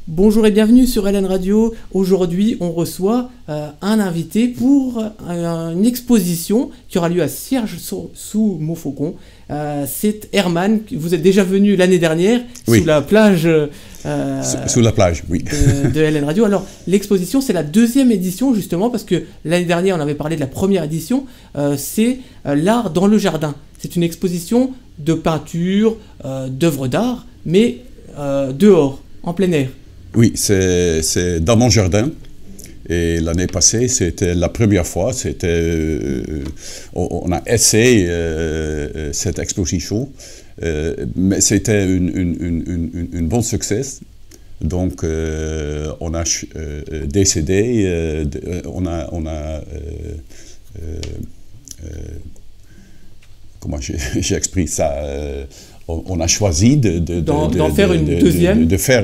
Bonjour et bienvenue sur LN Radio. Aujourd'hui, on reçoit un invité pour une exposition qui aura lieu à Cierges-sous-Montfaucon. C'est Herman. Vous êtes déjà venu l'année dernière sous la plage. Sous la plage, oui. De LN Radio. Alors, l'exposition, c'est la deuxième édition, justement, parce que l'année dernière, on avait parlé de la première édition. C'est l'art dans le jardin. C'est une exposition de peinture, d'œuvres d'art, mais dehors, en plein air. Oui, c'est dans mon jardin. Et l'année passée, c'était la première fois. On a essayé cette exposition, mais c'était un bon succès. Donc, on a décidé, comment j'explique ça? On a choisi d'en faire une deuxième. De faire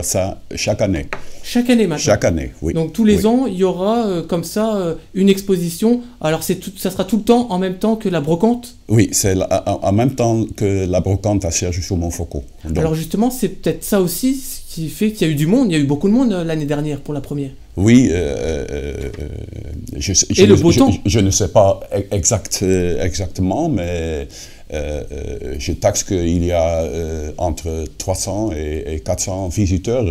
ça chaque année. Chaque année maintenant. Chaque année, oui. Donc tous les ans, il y aura comme ça une exposition. Alors ça sera tout le temps en même temps que la brocante? Oui, c'est en même temps que la brocante à Cierges-sous-Montfaucon. Alors justement, c'est peut-être ça aussi ce qui fait qu'il y a eu du monde. Il y a eu beaucoup de monde l'année dernière pour la première. Oui, je ne sais pas exactement, mais je taxe qu'il y a entre 300 et 400 visiteurs.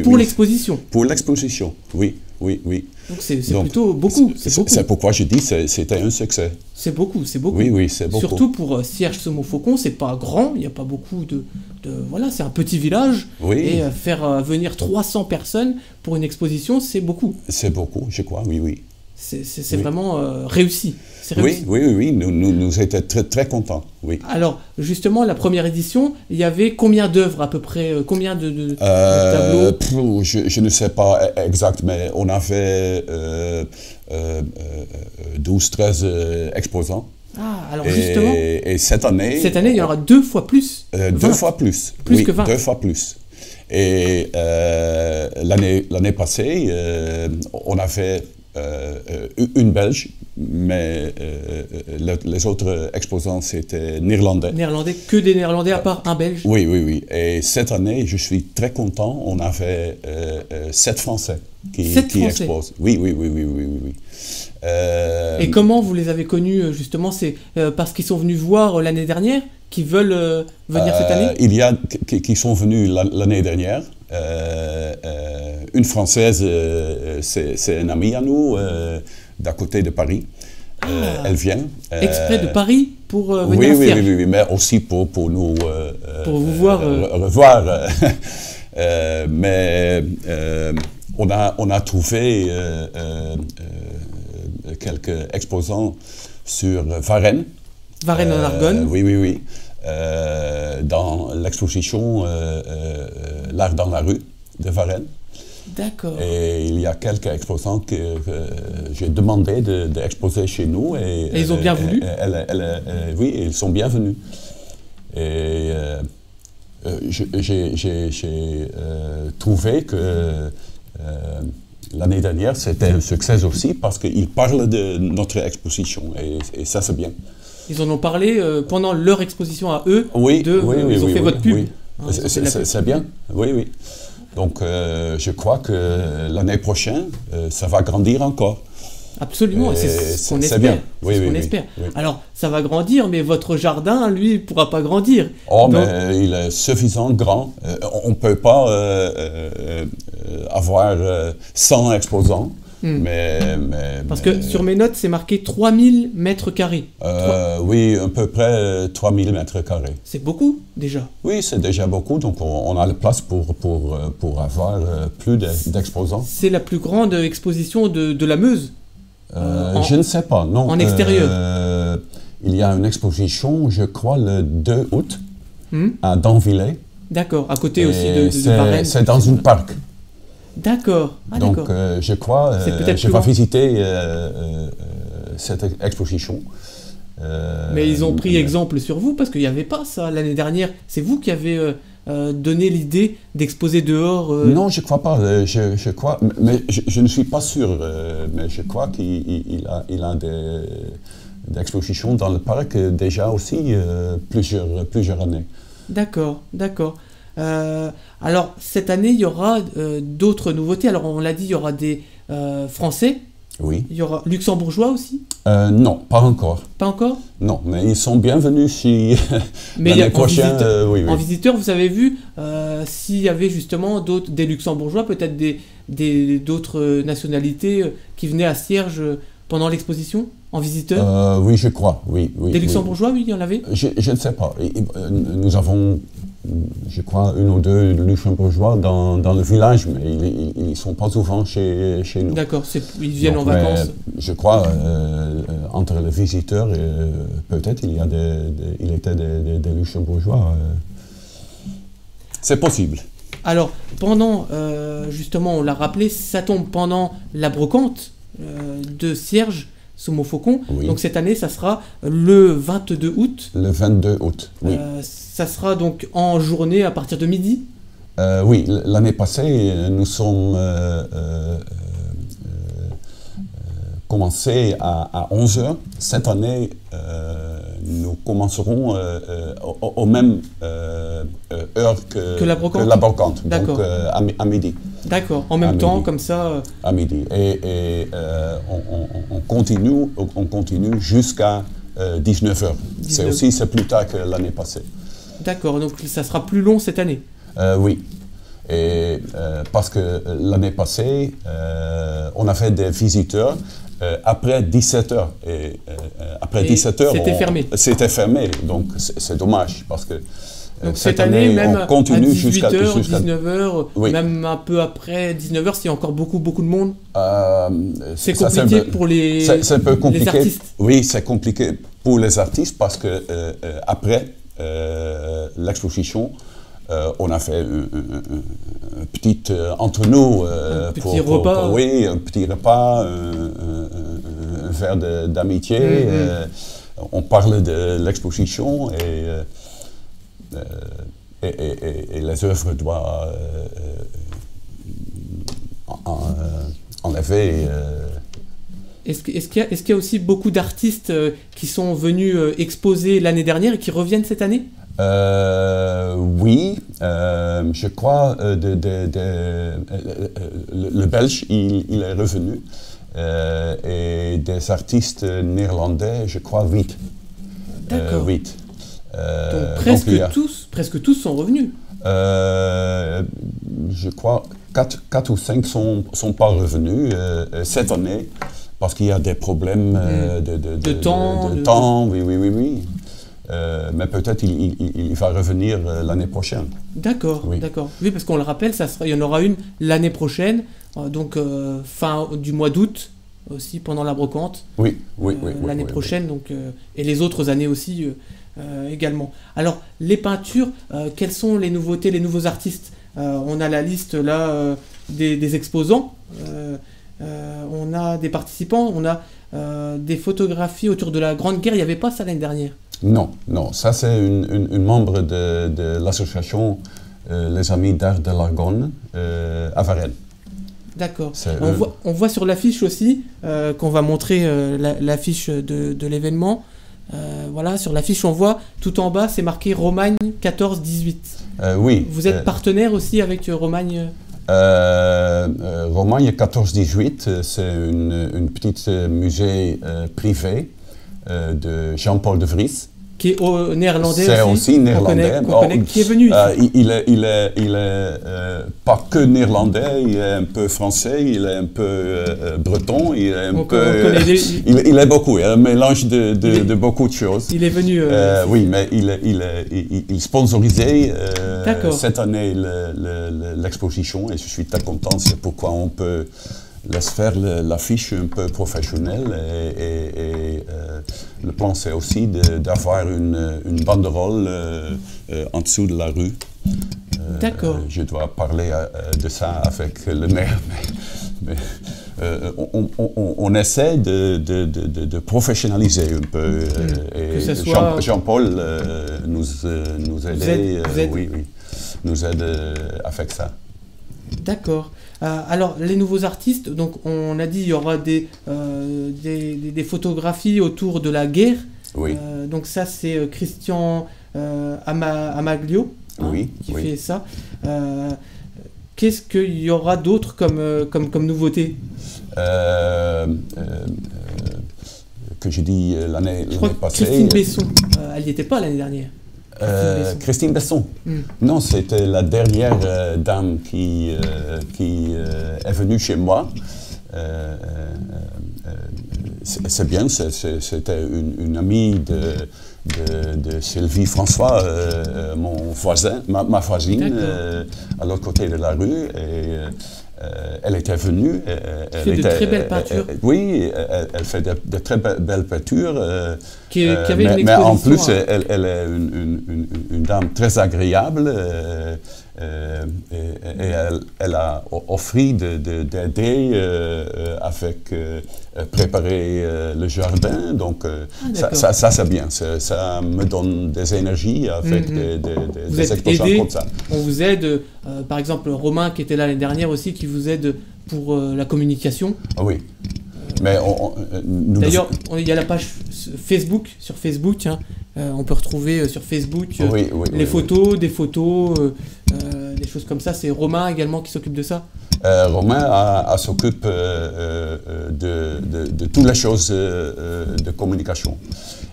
Pour l'exposition? Pour l'exposition, oui. Donc c'est plutôt beaucoup. C'est pourquoi je dis que c'était un succès. C'est beaucoup. Oui, c'est beaucoup. Surtout pour Cierges-sous-Montfaucon, c'est pas grand, il n'y a pas beaucoup voilà, c'est un petit village. Oui. Et faire venir 300 personnes pour une exposition, c'est beaucoup. C'est beaucoup, je crois, oui. C'est vraiment réussi. Réussi. Oui, nous étions très, très contents, oui. Alors, justement, la première édition, il y avait combien d'œuvres à peu près, combien de tableaux? Je ne sais pas exact, mais on avait 12-13 exposants. Alors justement, et cette année, il y en aura 2 fois plus. 2 fois plus. Plus que 20. 2 fois plus. Et l'année passée, on a fait une Belge, mais les autres exposants, c'était néerlandais. Que des néerlandais à part un Belge? Oui. Et cette année, je suis très content, on avait 7 Français qui exposent. Oui. Et comment vous les avez connus, justement? C'est parce qu'ils sont venus voir l'année dernière, qui veulent venir cette année? Il y a qui sont venus l'année dernière. Une Française, c'est un ami à nous, d'à côté de Paris. Elle vient. Exprès de Paris pour venir à Cierges? Oui, mais aussi pour nous pour vous voir. Revoir. Mais on a trouvé quelques exposants sur Varennes. Varennes en Argonne? Oui. Dans l'exposition L'art dans la rue de Varennes. D'accord. Et il y a quelques exposants que j'ai demandé d'exposer chez nous. Et ils ont bien voulu? Oui, ils sont bienvenus. Et j'ai trouvé que l'année dernière, c'était un succès aussi parce qu'ils parlent de notre exposition. Et ça, c'est bien. Ils en ont parlé pendant leur exposition à eux. Oui, ils ont fait votre pub. Oui. C'est bien, oui. Donc, je crois que l'année prochaine, ça va grandir encore. Absolument, c'est ce qu'on espère. Bien. Oui. Alors, ça va grandir, mais votre jardin, lui, ne pourra pas grandir. Mais il est suffisamment grand. On ne peut pas avoir 100 exposants. Parce que sur mes notes, c'est marqué 3000 mètres carrés. Oui, à peu près 3000 mètres carrés. C'est beaucoup, déjà. Oui, c'est déjà beaucoup, donc on a la place pour avoir plus d'exposants. C'est la plus grande exposition de la Meuse? Je ne sais pas, non. En extérieur? Il y a une exposition, je crois, le 2 août, à Danvillers. D'accord, à côté aussi de Varennes. C'est dans un parc. D'accord. Donc, je crois, je vais visiter cette exposition. Mais ils ont pris exemple sur vous, parce qu'il n'y avait pas ça l'année dernière. C'est vous qui avez donné l'idée d'exposer dehors Non, je ne crois pas. Je crois, mais je ne suis pas sûr. Mais je crois qu'il a des expositions dans le parc déjà aussi plusieurs années. D'accord. Alors, cette année, il y aura d'autres nouveautés. Alors, on l'a dit, il y aura des Français. Oui. Il y aura luxembourgeois aussi. Non, pas encore. Pas encore? Non, mais ils sont bienvenus si Mais l'année prochaine. Oui, oui. En visiteur, vous avez vu s'il y avait justement des luxembourgeois, peut-être d'autres nationalités qui venaient à Cierges pendant l'exposition, en visiteur? Oui, je crois, oui. Des luxembourgeois, oui, il y en avait? Je ne sais pas. Nous avons, je crois, une ou deux luxembourgeois dans le village, mais ils ne sont pas souvent chez nous. D'accord, ils viennent Donc, en vacances. Je crois, entre les visiteurs, peut-être il était des luxembourgeois. C'est possible. Alors, pendant, justement, on l'a rappelé, ça tombe pendant la brocante de Cierges, sous Montfaucon. Oui. Donc cette année, ça sera le 22 août. Le 22 août, oui. Ça sera donc en journée à partir de midi. Oui, l'année passée, nous sommes commencés à 11h. Cette année, nous commencerons aux mêmes heures que la brocante. D'accord. Donc à midi. D'accord, en même temps, comme ça. À midi. Et on continue jusqu'à 19h. C'est plus tard que l'année passée. D'accord, donc ça sera plus long cette année. Oui. Et parce que l'année passée, on a fait des visiteurs après 17h. Et après 17h, c'était fermé. C'était fermé, donc c'est dommage parce que donc cette année, même on continue à 18h, jusqu'à 19h, oui. Même un peu après 19h, s'il y a encore beaucoup de monde. C'est ça, compliqué pour les artistes. Oui, c'est compliqué pour les artistes parce que après l'exposition, on a fait un petit entre nous un petit repas. Oui, un petit repas, un verre d'amitié. On parle de l'exposition et les œuvres doivent enlever. Est-ce qu'il y a aussi beaucoup d'artistes qui sont venus exposer l'année dernière et qui reviennent cette année? Oui, je crois le Belge, il est revenu. Et des artistes néerlandais, je crois 8. D'accord. 8. Donc presque tous sont revenus. Je crois 4 ou 5 sont pas revenus cette année parce qu'il y a des problèmes de temps. Oui. Mais peut-être il va revenir l'année prochaine. D'accord, oui. D'accord. Oui, parce qu'on le rappelle, il y en aura une l'année prochaine, donc fin du mois d'août aussi pendant la brocante. Oui. L'année prochaine, donc et les autres années aussi également. Alors les peintures, quelles sont les nouveautés, les nouveaux artistes? On a la liste là des exposants. On a des participants. On a des photographies autour de la Grande Guerre. Il n'y avait pas ça l'année dernière. Non, ça c'est une membre de l'association Les Amis d'Art de l'Argonne à Varennes. D'accord. On voit sur l'affiche aussi, qu'on va montrer l'affiche de l'événement. Voilà, sur l'affiche on voit tout en bas, c'est marqué Romagne 14-18. Oui. Vous êtes partenaire aussi avec Romagne Romagne 14-18, c'est une petite musée privé de Jean-Paul de Vries. Qui est néerlandais c'est aussi néerlandais. Qu'on connaît, qui est venu ici. Il est pas que néerlandais, il est un peu français, il est un peu breton, il est il est beaucoup, il est un mélange de beaucoup de choses. Il est venu. Oui, mais il sponsorisait cette année l'exposition et je suis très content, c'est pourquoi on peut laisse faire l'affiche un peu professionnelle et le plan c'est aussi d'avoir une banderole en dessous de la rue. D'accord. Je dois parler de ça avec le maire, mais on essaie de professionnaliser un peu. Et Jean-Paul nous aide avec ça. D'accord. Alors, les nouveaux artistes, donc on a dit il y aura des photographies autour de la guerre. Oui. Donc ça, c'est Christian Amaglio. qui fait ça. Qu'est-ce qu'il y aura d'autre comme nouveauté que j'ai dit l'année passée. Christine Besson, elle n'y était pas l'année dernière. Christine Besson. Non, c'était la dernière dame qui est venue chez moi. C'est bien, c'était une amie de Sylvie François, mon voisin, ma voisine, à l'autre côté de la rue. Et, elle était venue. Elle fait de très belles peintures. Oui, elle fait de très belles peintures. Mais en plus, elle est une dame très agréable. Et elle a offert d'aider avec préparer le jardin. Donc, ça c'est bien. Ça me donne des énergies avec des expositions comme ça. On vous aide, par exemple, Romain qui était là l'année dernière aussi, qui vous aide pour la communication. Ah oui. Mais d'ailleurs, il y a la page Facebook, sur Facebook, on peut retrouver sur Facebook les photos, des photos, des choses comme ça. C'est Romain également qui s'occupe de ça. Romain s'occupe de toutes les choses de communication.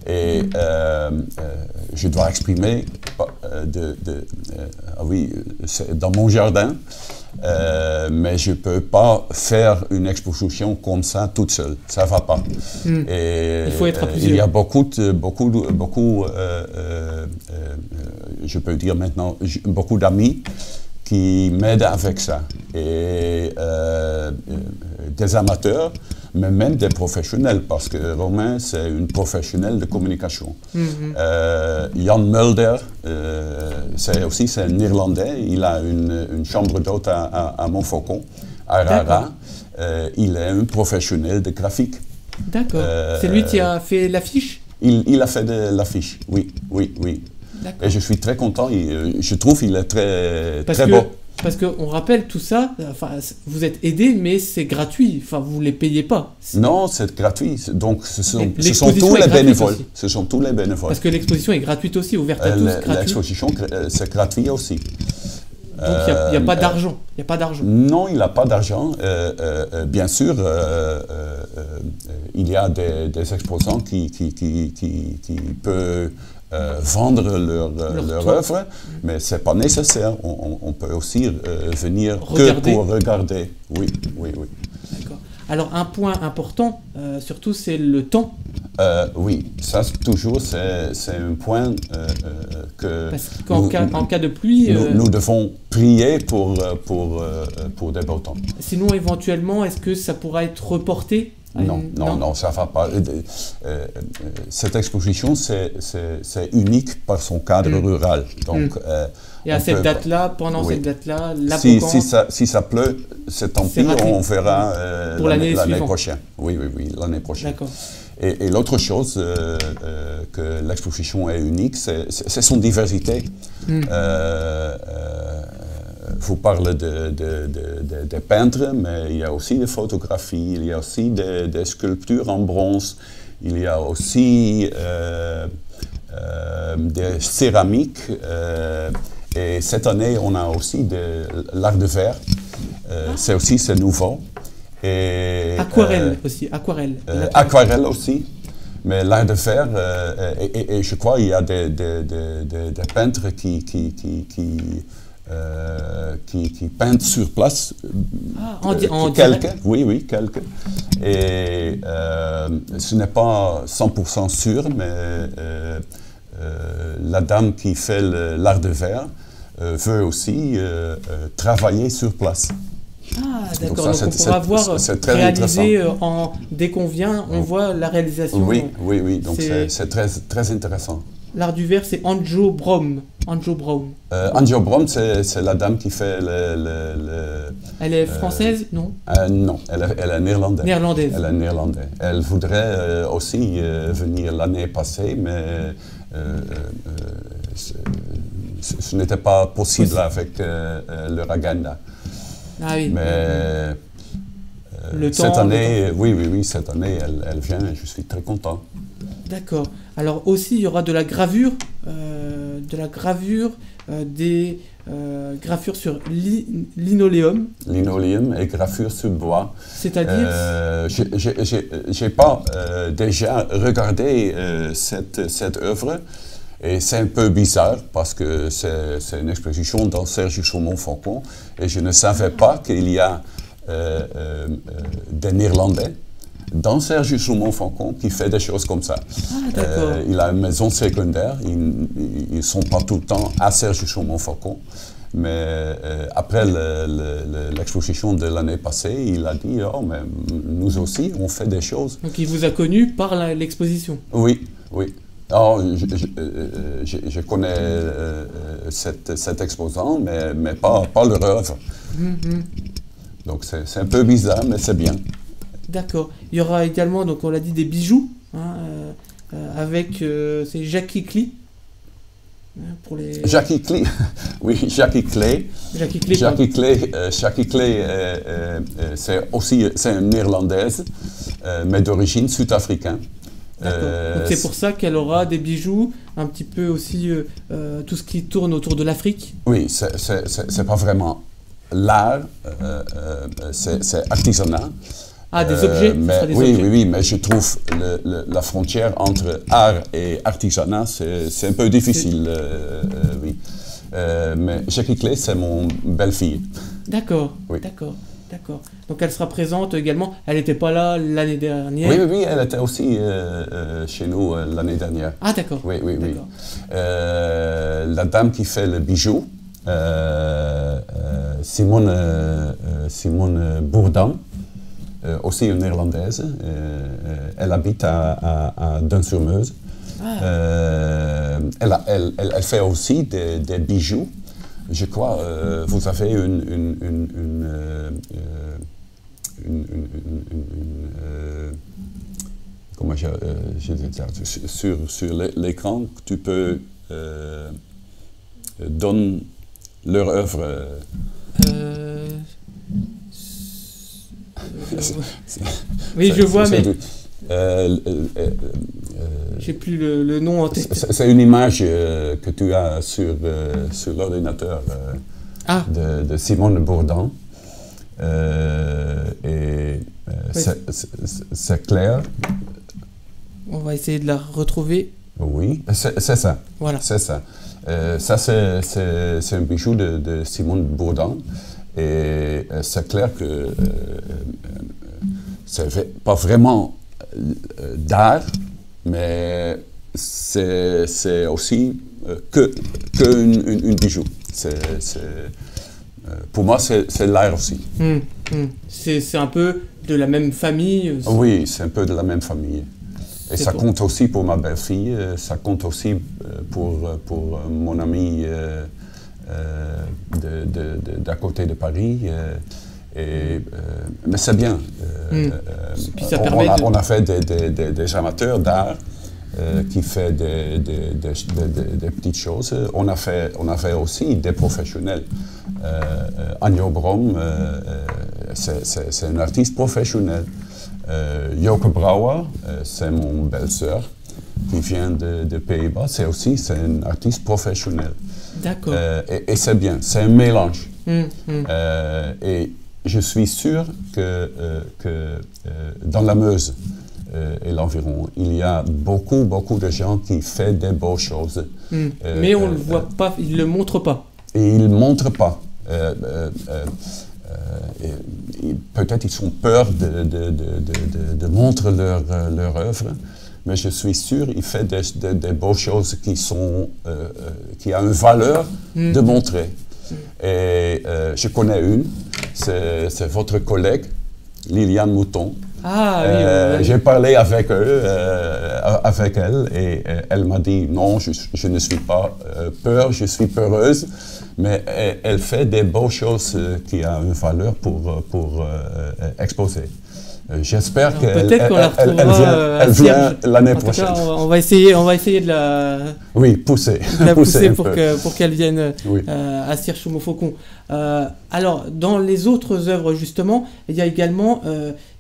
Et je dois exprimer, dans mon jardin, mais je ne peux pas faire une exposition comme ça toute seule. Ça ne va pas. Et, il faut être à plusieurs. Il y a beaucoup, je peux dire maintenant, beaucoup d'amis qui m'aident avec ça. Et des amateurs, mais même des professionnels, parce que Romain, c'est une professionnelle de communication. Jan Mulder, c'est un Néerlandais, il a une chambre d'hôte à Montfaucon, à Rara. Il est un professionnel de graphique. D'accord. C'est lui qui a fait l'affiche? Il a fait de l'affiche, oui. Et je suis très content, je trouve qu'il est très beau. Parce qu'on rappelle tout ça, vous êtes aidé, mais c'est gratuit, vous ne les payez pas. Non, c'est gratuit, donc ce sont tous les bénévoles. Ce sont tous les bénévoles. Parce que l'exposition est gratuite aussi, ouverte à tous, gratuite. L'exposition, c'est gratuit aussi. Donc il n'y a pas d'argent. Non, il n'y a pas d'argent. Bien sûr, il y a des exposants qui peuvent vendre leur œuvre, mais ce n'est pas nécessaire. On peut aussi venir que pour regarder. Oui. D'accord. Alors un point important, surtout, c'est le temps. Oui, ça toujours, c'est un point que... Parce qu'en cas de pluie... Nous devons prier pour des beaux temps. Sinon, éventuellement, est-ce que ça pourra être reporté ? Non, ça ne va pas. Cette exposition, c'est unique par son cadre rural. Donc, et à cette date-là, pendant cette date-là, si ça pleut, c'est tant pis, on verra l'année prochaine. Oui, l'année prochaine. D'accord. Et l'autre chose que l'exposition est unique, c'est son diversité. Vous parlez des peintres, mais il y a aussi des photographies, il y a aussi des sculptures en bronze, il y a aussi des céramiques. Et cette année, on a aussi de l'art de verre. C'est nouveau. Et, aquarelle aussi, aquarelle. Aquarelle aussi. Mais l'art de verre, et je crois qu'il y a des peintres qui peignent sur place. Quelques. Oui, quelques. Et ce n'est pas 100% sûr, mais la dame qui fait l'art de verre veut aussi travailler sur place. Ah, d'accord. Donc on pourra voir réaliser, dès qu'on vient, on voit la réalisation. Oui. Donc c'est très intéressant. L'art du verre, c'est Anjo Brown. Anjo Brown, c'est la dame qui fait Elle est française, non? Non, elle est néerlandaise. Néerlandaise. Elle est néerlandaise. Elle voudrait aussi venir l'année passée, mais ce n'était pas possible avec leur agenda. Ah oui. Mais cette année, oui, cette année, elle vient et je suis très content. D'accord. Alors aussi, il y aura de la gravure, des gravures sur linoléum. Linoléum et gravure sur bois. C'est-à-dire j'ai pas déjà regardé cette œuvre et c'est un peu bizarre parce que c'est une exposition dans Serge Chaumont-Faucon et je ne savais pas qu'il y a des Néerlandais dans Serge Chaumont-Faucon qui fait des choses comme ça. Il a une maison secondaire, ils sont pas tout le temps à Serge Chaumont-Faucon, mais après l'exposition de l'année passée, il a dit « Oh, mais nous aussi, on fait des choses. » Donc il vous a connu par l'exposition? Oui. Oh, je connais cet exposant, mais pas leur œuvre. Donc c'est un peu bizarre, mais c'est bien. D'accord. Il y aura également, donc on l'a dit, des bijoux, avec c'est Jackie Clee. Pour les... Jackie Clee, oui, Jackie Clee. Jackie Clee, c'est une néerlandaise, mais d'origine sud-africaine. Donc c'est pour ça qu'elle aura des bijoux, un petit peu aussi tout ce qui tourne autour de l'Afrique. Oui, c'est pas vraiment l'art, c'est artisanat. Ah, des objets, oui, mais je trouve la frontière entre art et artisanat, c'est un peu difficile, oui. Mais Jackie Clee, c'est mon belle-fille. D'accord, oui. D'accord. Donc elle sera présente également. Elle n'était pas là l'année dernière. Oui, elle était aussi chez nous l'année dernière. Ah, d'accord. Oui. La dame qui fait le bijou, Simone Bourdin, aussi une néerlandaise. Elle habite à Dun-sur-Meuse. Elle fait aussi des bijoux. Je crois vous avez comment je dis ça, sur l'écran, tu peux donner leur œuvre. Oui, je vois, mais j'ai plus le nom en tête. C'est une image que tu as sur l'ordinateur de Simone Bourdin. C'est clair. On va essayer de la retrouver. Oui, c'est ça. Voilà. C'est ça. Ça, c'est un bijou de Simone Bourdin. Et c'est clair que c'est pas vraiment d'art, mais c'est aussi qu'un bijou. Pour moi, c'est l'art aussi. C'est un peu de la même famille. Oui, c'est un peu de la même famille. Et ça compte aussi pour ma belle-fille, ça compte aussi pour mon ami d'à côté de Paris. Mais c'est bien. Puis ça permet on a fait des amateurs d'art qui font des petites choses. On a fait aussi des professionnels. Agno Brom, c'est un artiste professionnel. Joke Brouwer, c'est mon belle-sœur qui vient de Pays-Bas. C'est un artiste professionnel. D'accord. Et c'est bien, c'est un mélange. Et je suis sûr que dans la Meuse et l'environ, il y a beaucoup de gens qui font des bonnes choses. Mais on ne le voit pas, ils ne le montrent pas. Et ils ne montrent pas. Peut-être ils ont peur de montrer leur œuvre, mais je suis sûr qu'ils font des bonnes choses qui ont une valeur de montrer. Et je connais une, c'est votre collègue, Liliane Mouton. Ah, oui. J'ai parlé avec elle et elle m'a dit non, je ne suis pas peur, je suis peureuse, mais elle fait des bonnes choses qui ont une valeur pour exposer. J'espère qu'elle vient l'année prochaine. Cas, on va essayer de la, pousser pour qu'elle vienne à Sirch Montfaucon. Alors, dans les autres œuvres, justement, il y a également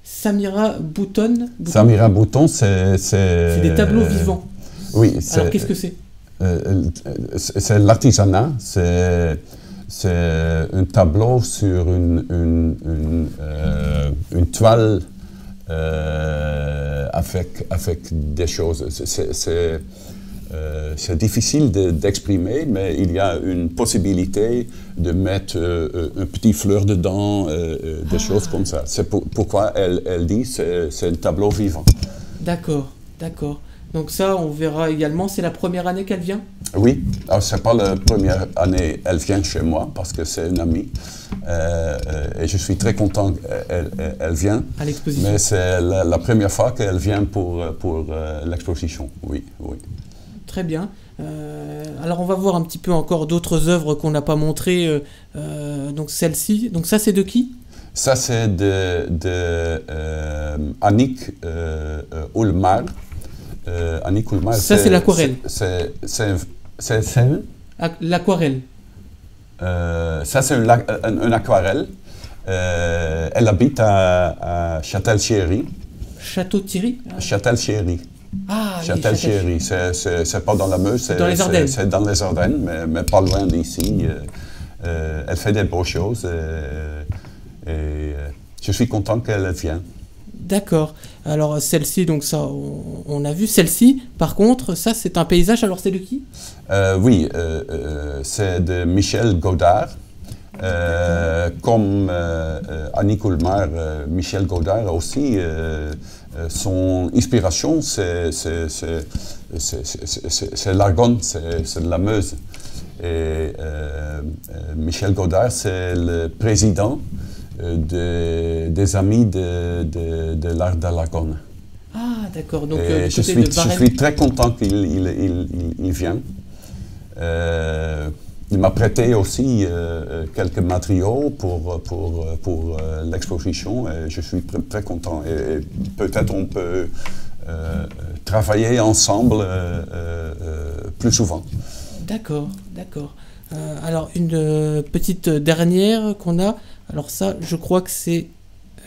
Samira Bouton. Samira Bouton, c'est des tableaux vivants. Oui. Alors, qu'est-ce que c'est? C'est l'artisanat. C'est un tableau sur une toile avec des choses. C'est difficile d'exprimer, mais il y a une possibilité de mettre une petite fleur dedans, des choses comme ça. C'est pourquoi elle dit que c'est un tableau vivant. D'accord. Donc ça, on verra également. C'est la première année qu'elle vient? Oui, c'est pas la première année elle vient chez moi parce que c'est une amie. Et je suis très content qu'elle vienne. À l'exposition. Mais c'est la première fois qu'elle vient pour l'exposition, oui. Très bien. Alors on va voir un petit peu encore d'autres œuvres qu'on n'a pas montrées. Donc celle-ci. Donc ça, c'est de qui? Ça, c'est de Annick Ulmar. Annick Ulmar. Ça, c'est l'aquarelle. C'est l'aquarelle. Ça, c'est une aquarelle. Elle habite à Châtel-Chéry. Château-Thierry? Châtel-Chéry. Ah, Châtel-Chéry. C'est pas dans la Meuse, c'est dans les Ardennes. C'est dans les Ardennes, mais pas loin d'ici. Elle fait des beaux choses et je suis content qu'elle vienne. D'accord. Alors celle-ci, donc ça, on a vu. Celle-ci, par contre, ça c'est un paysage. Alors c'est de qui? Oui, c'est de Michel Godard. Comme Annick Ulmar, Michel Godard aussi, son inspiration, c'est l'Argonne, c'est de la Meuse. Et Michel Godard, c'est le président des Amis de l'art de l'Argonne. Ah, d'accord. Donc, je suis très content qu'il vienne. Il m'a prêté aussi quelques matériaux pour l'exposition et je suis très content. Et peut-être on peut travailler ensemble plus souvent. D'accord. Alors, une petite dernière qu'on a. Alors ça, je crois que c'est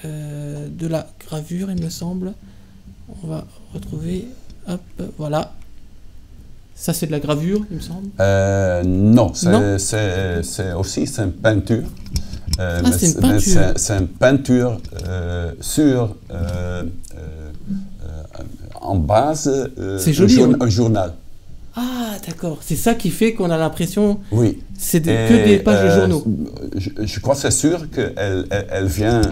de la gravure, il me semble. On va retrouver, hop, voilà. Ça, c'est de la gravure, il me semble. Non, c'est aussi une peinture. C'est une peinture. C'est une peinture en base un journal. Ah, d'accord. C'est ça qui fait qu'on a l'impression. Oui. C'est que des pages de journaux. Je crois que c'est sûr qu'elle vient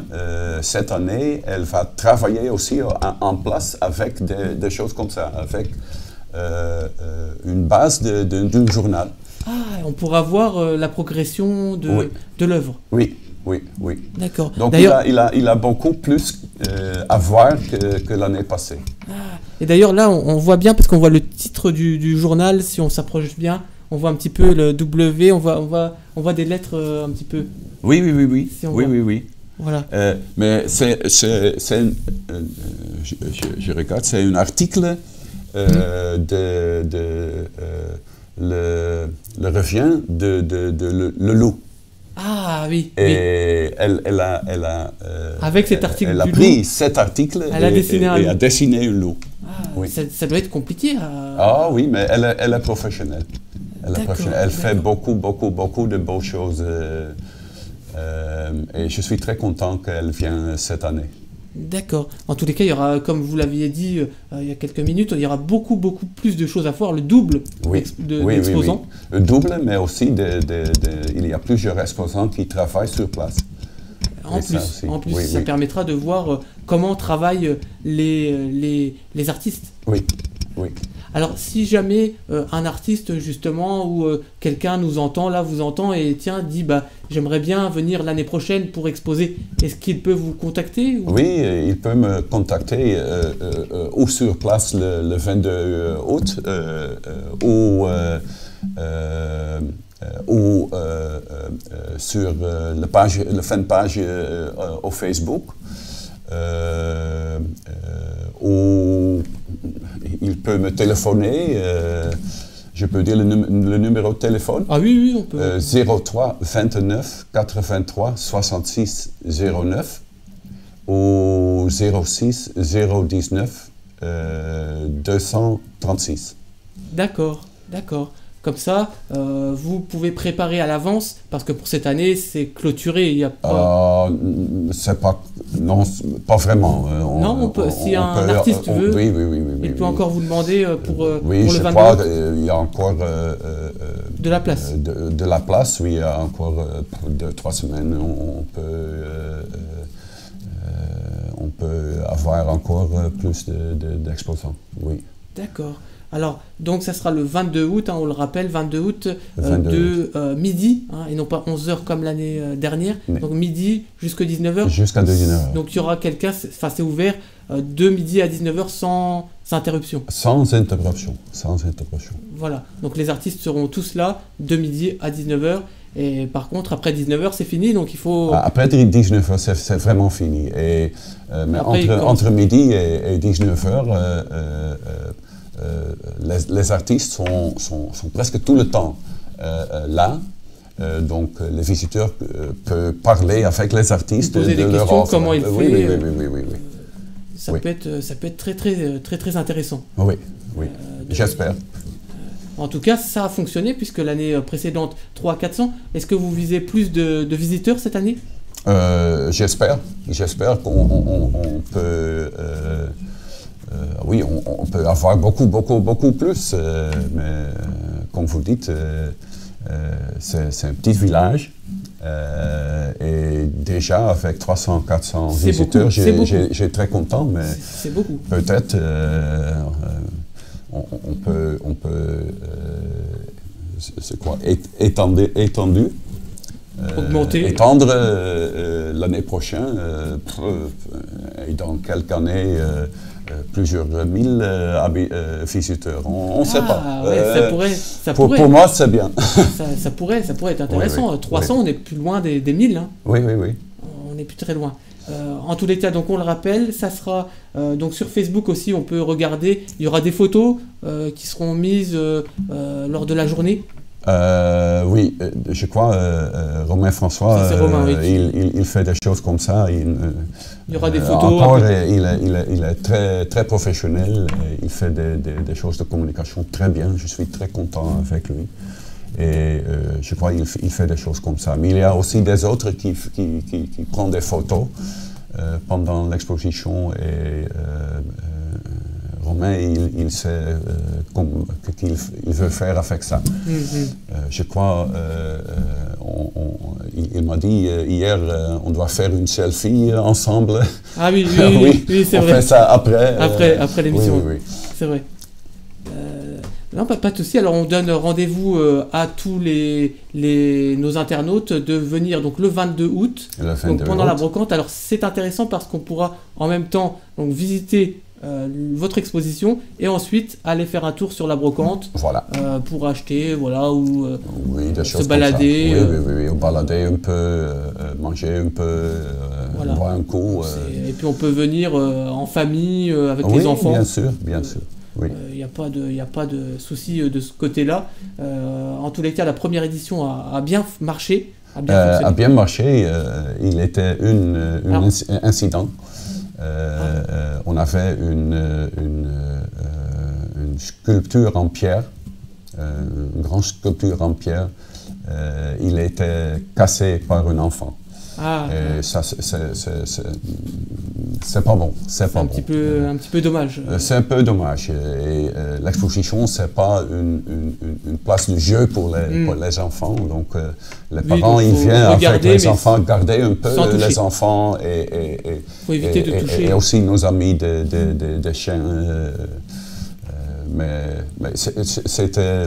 cette année. Elle va travailler aussi en place avec des choses comme ça, avec une base d'un journal. Ah, on pourra voir la progression de l'œuvre. Oui. D'accord. Donc il a beaucoup plus à voir que l'année passée. Ah. Et d'ailleurs là, on voit bien, parce qu'on voit le titre du journal, si on s'approche bien, on voit un petit peu le W, on voit des lettres un petit peu. Oui. Si oui. Voilà. Mais je regarde, c'est un article le revient de le loup. Ah oui. Et elle a avec cet article elle a pris cet article et a dessiné un loup. Ah, oui. Ça doit être compliqué. Ah oui, mais elle est professionnelle. Elle fait beaucoup de bonnes choses. Et je suis très content qu'elle vienne cette année. D'accord. En tous les cas, il y aura, comme vous l'aviez dit il y a quelques minutes, il y aura beaucoup plus de choses à voir, le double d'exposants. Le double, mais aussi il y a plusieurs exposants qui travaillent sur place. En plus, ça permettra de voir comment travaillent les artistes. Oui. Alors, si jamais un artiste, justement, ou quelqu'un vous entend et dit j'aimerais bien venir l'année prochaine pour exposer, est-ce qu'il peut vous contacter ou... Oui, il peut me contacter ou sur place le 22 août ou sur la fanpage au Facebook. ou il peut me téléphoner. Je peux dire le numéro de téléphone. Ah oui, oui, on peut. 03 29 83 66 09 ou 06 019 236. D'accord, d'accord. Comme ça, vous pouvez préparer à l'avance, parce que pour cette année, c'est clôturé. Il y a pas... c'est pas... Non, pas vraiment. Non, on peut, si un artiste veut, oui, il peut encore vous demander pour le 22 je crois qu'il y a encore... de la place. De la place, oui, il y a encore 2-3 semaines, on peut avoir encore plus d'exposants, oui. D'accord. Alors, donc ça sera le 22 août, hein, on le rappelle, 22 août midi, hein, et non pas 11h comme l'année dernière, mais donc midi jusqu'à 19h. Jusqu'à 19h. Donc il y aura quelqu'un, enfin c'est ouvert de midi à 19h sans interruption. Sans interruption, sans interruption. Voilà, donc les artistes seront tous là de midi à 19h. Et par contre, après 19h, c'est fini, donc il faut... Après 19h, c'est vraiment fini. Et, mais entre midi et 19h, les artistes sont presque tout le temps là. Donc les visiteurs peuvent parler avec les artistes. Poser des questions, comment il fait. Oui. Ça peut être très intéressant. Oui, j'espère. En tout cas, ça a fonctionné puisque l'année précédente, 300-400. Est-ce que vous visez plus de visiteurs cette année? J'espère qu'on peut... oui, on peut avoir beaucoup plus, mais comme vous dites, c'est un petit village et déjà avec 300-400 visiteurs, j'ai très content, mais c'est beaucoup. Peut-être on peut c'est quoi, étendre l'année prochaine et dans quelques années plusieurs mille visiteurs. On ne sait pas. Ouais, ça pourrait. Pour moi, c'est bien. ça pourrait être intéressant. Oui, 300, on est plus loin des 1000. Hein. Oui. On n'est plus très loin. En tous les cas, donc on le rappelle, ça sera donc sur Facebook aussi, on peut regarder. Il y aura des photos qui seront mises lors de la journée. Oui, je crois, Romain François, il fait des choses comme ça. Il y aura des photos. Encore, il est très professionnel. Il fait des choses de communication très bien. Je suis très content avec lui. Et je crois qu'il fait des choses comme ça. Mais il y a aussi des autres qui prennent des photos pendant l'exposition. Et Romain, il sait qu'il veut faire avec ça. Je crois, il m'a dit hier, on doit faire une selfie ensemble. Ah oui, c'est vrai. On fait ça après l'émission. Oui. C'est vrai. Non, pas de souci. Alors on donne rendez-vous à tous nos internautes de venir donc le 22 août, donc pendant la brocante. Alors c'est intéressant parce qu'on pourra en même temps donc visiter votre exposition et ensuite aller faire un tour sur la brocante pour acheter ou se balader. Oui, balader un peu, manger un peu, boire un coup. Et puis on peut venir en famille avec les enfants. Bien sûr. Oui. Il n'y a pas de souci de ce côté-là. En tous les cas, la première édition a bien marché. A bien marché. Il était un incident. On avait une sculpture en pierre, une grande sculpture en pierre. Il était cassé par un enfant. Et ça, c'est pas bon. C'est un petit peu dommage. C'est un peu dommage. Et l'exposition, c'est pas une place de jeu pour les enfants. Donc, les parents, ils viennent avec les enfants, garder un peu les enfants faut éviter de toucher. Et aussi nos amis des chiens. Mais c'était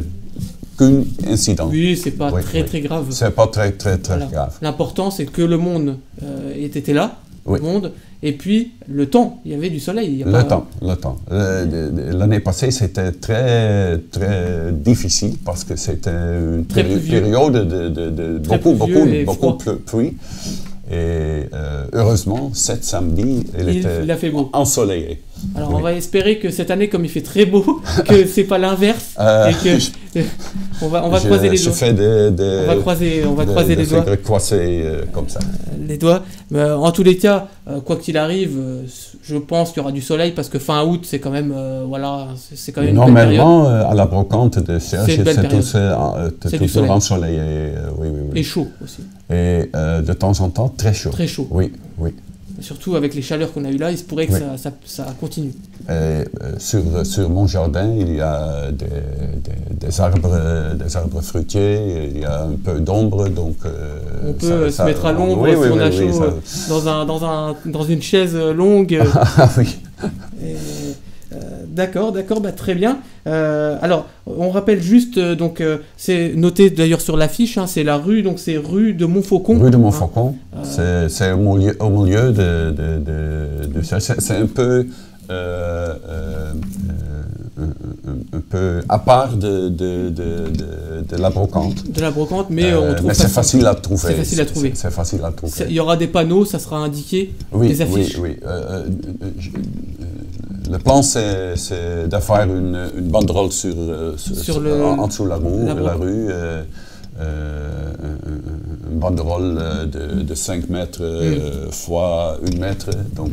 qu'un incident. Oui, c'est pas très grave. C'est pas très grave. L'important, c'est que le monde était là, le monde, et puis le temps, il y avait du soleil. Le temps. L'année passée, c'était très difficile parce que c'était une période de beaucoup de pluie. Et heureusement, cet samedi, il a fait beau. Ensoleillé. Alors, on va espérer que cette année, comme il fait très beau, que c'est pas l'inverse. Et que on va croiser les doigts. Je fais on va croiser les doigts. Croiser comme ça. Les doigts. En tous les cas, quoi qu'il arrive, je pense qu'il y aura du soleil parce que fin août, c'est quand même, voilà, c'est quand même une belle période. Normalement, à la brocante de Serge, c'est toujours ensoleillé. Oui. Et chaud aussi. Et de temps en temps, très chaud. Très chaud. Oui. Surtout avec les chaleurs qu'on a eues là, il se pourrait que ça continue. Sur mon jardin, il y a des arbres fruitiers, il y a un peu d'ombre, donc... on peut se mettre à l'ombre si on a chaud, dans une chaise longue. Ah oui. D'accord, très bien. Alors, on rappelle juste, c'est noté d'ailleurs sur l'affiche, c'est la rue, donc c'est rue de Montfaucon. Rue de Montfaucon, c'est au milieu de ça. C'est un peu à part de la brocante. De la brocante, mais on trouve. Mais c'est facile à trouver. C'est facile à trouver. C'est facile à trouver. Il y aura des panneaux, ça sera indiqué, des affiches. Oui. Le plan, c'est de faire une banderole en dessous de la rue, une banderole de 5 mètres fois 1 mètre. Donc,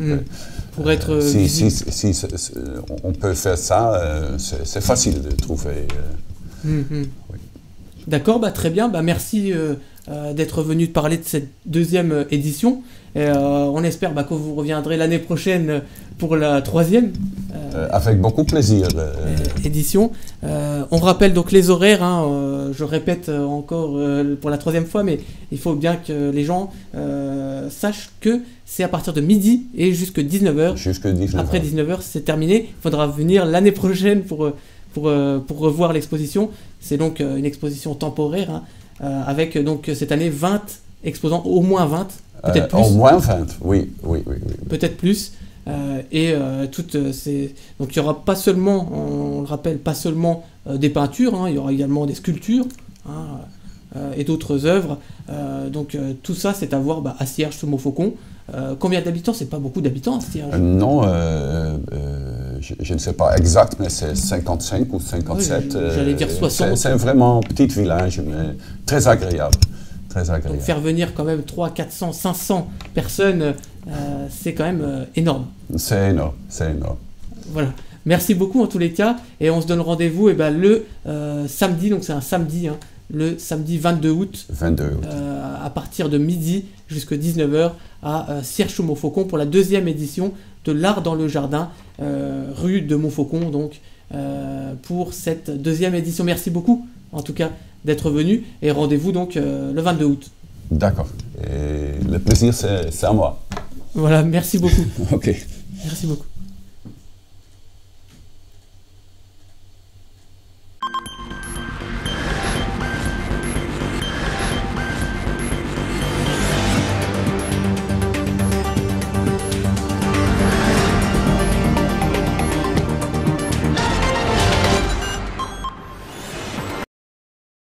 pour être si on peut faire ça, c'est facile de trouver. Oui. D'accord, très bien. Merci d'être venu parler de cette deuxième édition. On espère que vous reviendrez l'année prochaine pour la 3e. Avec beaucoup de plaisir. Édition. On rappelle donc les horaires. Je répète encore pour la 3e fois, mais il faut bien que les gens sachent que c'est à partir de midi et jusqu'à 19h. Après 19h, c'est terminé. Il faudra venir l'année prochaine pour revoir l'exposition. C'est donc une exposition temporaire avec donc cette année 20 exposants, au moins 20, peut-être plus. Au moins 20, oui. Peut-être plus. Donc il n'y aura pas seulement, on le rappelle, pas seulement des peintures, il y aura également des sculptures et d'autres œuvres. Donc tout ça, c'est à voir à Cierges sous Montfaucon. Combien d'habitants? C'est pas beaucoup d'habitants à Cierges. Non, je ne sais pas exact, mais c'est 55 ou 57. J'allais dire 60. C'est vraiment un petit village, mais très agréable. Donc faire venir quand même 300, 400, 500 personnes, c'est quand même énorme. C'est énorme. Voilà. Merci beaucoup en tous les cas. Et on se donne rendez-vous le samedi, donc c'est un samedi, le samedi 22 août. À partir de midi jusqu'à 19h à Cierges-sous-Montfaucon pour la 2e édition de l'Art dans le Jardin, rue de Montfaucon, donc pour cette 2e édition. Merci beaucoup en tout cas d'être venu et rendez-vous donc le 22 août. D'accord. Et le plaisir, c'est à moi. Voilà, merci beaucoup. Ok. Merci beaucoup.